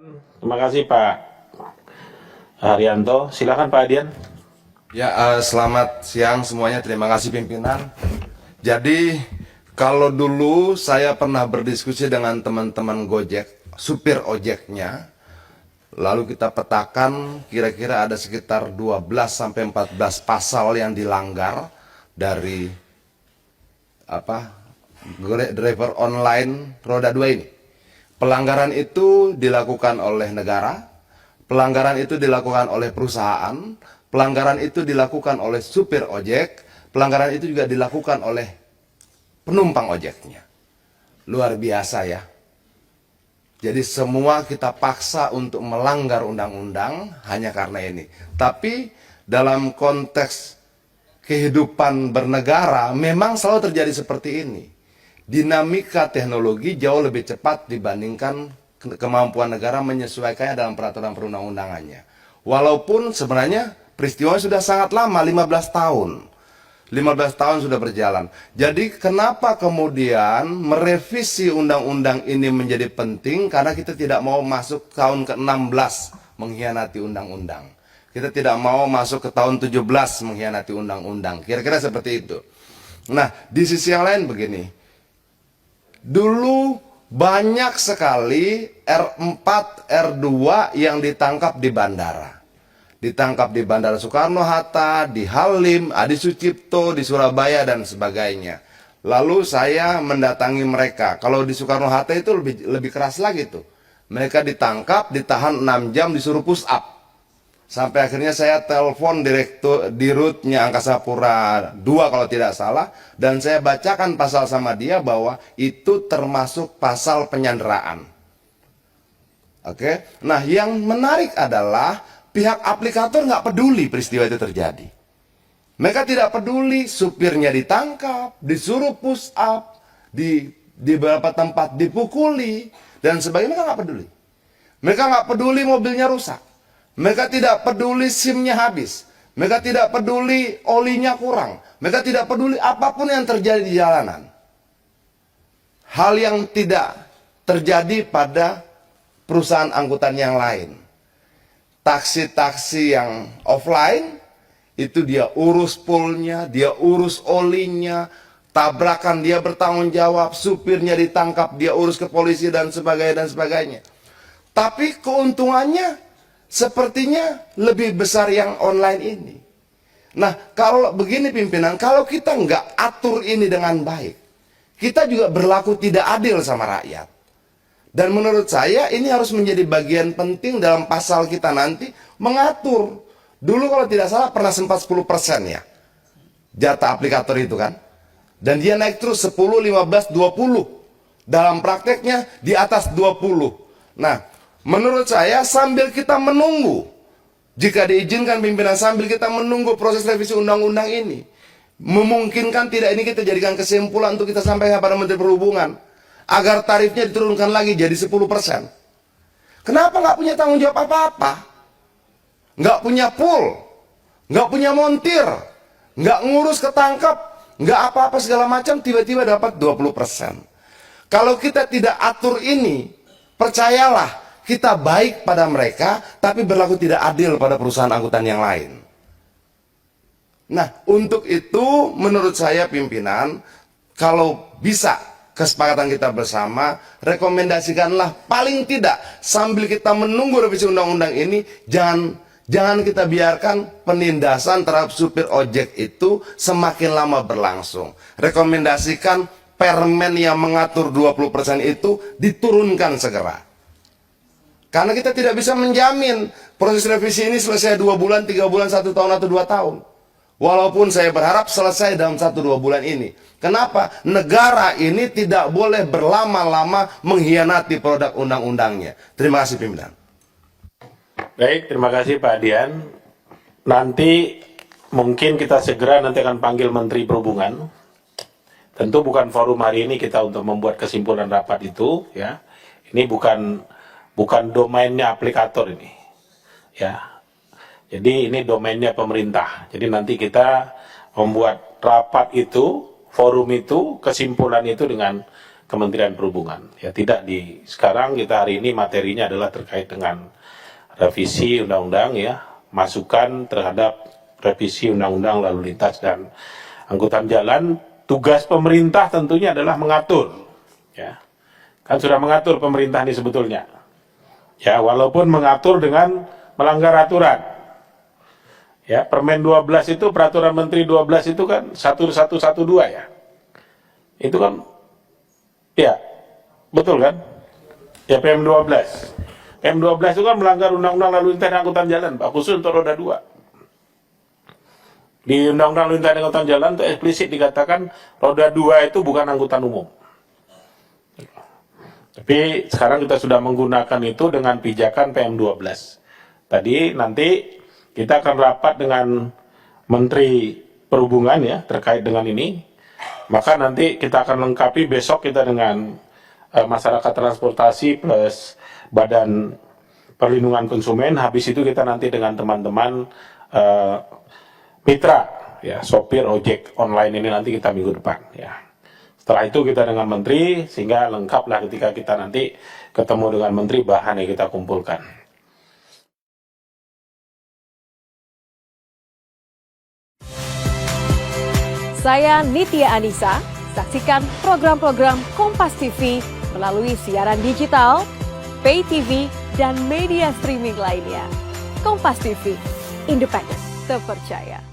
Terima kasih Pak Haryanto. Silakan Pak Adian. Ya, selamat siang semuanya. Terima kasih pimpinan. Jadi, kalau dulu saya pernah berdiskusi dengan teman-teman Gojek, supir ojeknya, lalu kita petakan kira-kira ada sekitar 12 sampai 14 pasal yang dilanggar dari driver online roda 2 ini. Pelanggaran itu dilakukan oleh negara, pelanggaran itu dilakukan oleh perusahaan, pelanggaran itu dilakukan oleh supir ojek, pelanggaran itu juga dilakukan oleh penumpang ojeknya. Luar biasa ya. Jadi semua kita paksa untuk melanggar undang-undang hanya karena ini. Tapi dalam konteks kehidupan bernegara memang selalu terjadi seperti ini. Dinamika teknologi jauh lebih cepat dibandingkan kemampuan negara menyesuaikannya dalam peraturan perundang-undangannya. Walaupun sebenarnya peristiwanya sudah sangat lama, 15 tahun. 15 tahun sudah berjalan. Jadi kenapa kemudian merevisi undang-undang ini menjadi penting? Karena kita tidak mau masuk tahun ke-16 mengkhianati undang-undang. Kita tidak mau masuk ke tahun 17 mengkhianati undang-undang. Kira-kira seperti itu. Nah, di sisi yang lain begini. Dulu banyak sekali R4, R2 yang ditangkap di bandara. Ditangkap di Bandara Soekarno-Hatta, di Halim, Adi Sucipto, di Surabaya, dan sebagainya. Lalu saya mendatangi mereka. Kalau di Soekarno-Hatta itu lebih keras lagi tuh. Mereka ditangkap, ditahan 6 jam, disuruh push up. Sampai akhirnya saya telepon direktur dirutnya Angkasa Pura II kalau tidak salah, dan saya bacakan pasal sama dia bahwa itu termasuk pasal penyanderaan. Oke, nah yang menarik adalah pihak aplikator nggak peduli peristiwa itu terjadi. Mereka tidak peduli supirnya ditangkap, disuruh push up, di beberapa tempat dipukuli dan sebagainya. Mereka nggak peduli. Mereka nggak peduli mobilnya rusak. Mereka tidak peduli SIM-nya habis. Mereka tidak peduli olinya kurang. Mereka tidak peduli apapun yang terjadi di jalanan. Hal yang tidak terjadi pada perusahaan angkutan yang lain. Taksi-taksi yang offline, itu dia urus poolnya, dia urus olinya, tabrakan dia bertanggung jawab, supirnya ditangkap, dia urus ke polisi dan sebagainya dan sebagainya. Tapi keuntungannya sepertinya lebih besar yang online ini. Nah, kalau begini pimpinan, kalau kita nggak atur ini dengan baik, kita juga berlaku tidak adil sama rakyat. Dan menurut saya ini harus menjadi bagian penting dalam pasal kita nanti mengatur. Dulu kalau tidak salah pernah sempat 10% ya, jatah aplikator itu kan. Dan dia naik terus 10, 15, 20. Dalam prakteknya di atas 20. Nah, menurut saya sambil kita menunggu, jika diizinkan pimpinan, sambil kita menunggu proses revisi undang-undang ini, memungkinkan tidak ini kita jadikan kesimpulan untuk kita sampaikan pada Menteri Perhubungan, agar tarifnya diturunkan lagi jadi 10%. Kenapa nggak punya tanggung jawab apa-apa? Nggak punya pool, nggak punya montir, nggak ngurus ketangkap, nggak apa-apa segala macam, tiba-tiba dapat 20%. Kalau kita tidak atur ini, percayalah, kita baik pada mereka, tapi berlaku tidak adil pada perusahaan angkutan yang lain. Nah, untuk itu menurut saya pimpinan, kalau bisa kesepakatan kita bersama, rekomendasikanlah paling tidak sambil kita menunggu revisi undang-undang ini, jangan kita biarkan penindasan terhadap supir ojek itu semakin lama berlangsung. Rekomendasikan permen yang mengatur 20% itu diturunkan segera. Karena kita tidak bisa menjamin proses revisi ini selesai 2 bulan, 3 bulan, 1 tahun, atau 2 tahun. Walaupun saya berharap selesai dalam 1-2 bulan ini. Kenapa? Negara ini tidak boleh berlama-lama mengkhianati produk undang-undangnya. Terima kasih pimpinan. Baik, terima kasih Pak Adian. Nanti mungkin kita segera nanti akan panggil Menteri Perhubungan. Tentu bukan forum hari ini kita untuk membuat kesimpulan rapat itu, ya. Ini bukan domainnya aplikator ini, ya. Jadi ini domainnya pemerintah. Jadi nanti kita membuat rapat itu, forum itu, kesimpulan itu dengan Kementerian Perhubungan. Ya tidak sekarang kita hari ini materinya adalah terkait dengan revisi undang-undang ya, masukan terhadap revisi undang-undang lalu lintas dan angkutan jalan. Tugas pemerintah tentunya adalah mengatur ya. Kan sudah mengatur pemerintah ini sebetulnya. Ya, walaupun mengatur dengan melanggar aturan. Ya, Permen 12 itu, peraturan Menteri 12 itu kan 1112 ya. Itu kan ya, betul kan? Ya PM12. PM12 itu kan melanggar undang-undang lalu lintas dan angkutan jalan, Pak, khusus untuk roda 2. Di undang-undang lalu lintas dan angkutan jalan itu eksplisit dikatakan roda 2 itu bukan angkutan umum. Tapi sekarang kita sudah menggunakan itu dengan pijakan PM12. Tadi nanti kita akan rapat dengan Menteri Perhubungan ya terkait dengan ini. Maka nanti kita akan lengkapi besok kita dengan masyarakat transportasi plus Badan Perlindungan Konsumen. Habis itu kita nanti dengan teman-teman mitra ya, sopir ojek online ini nanti kita minggu depan ya. Setelah itu kita dengan Menteri sehingga lengkaplah ketika kita nanti ketemu dengan Menteri bahan yang kita kumpulkan. Saya Nitya Anissa, saksikan program-program Kompas TV melalui siaran digital, pay TV, dan media streaming lainnya. Kompas TV, independen, terpercaya.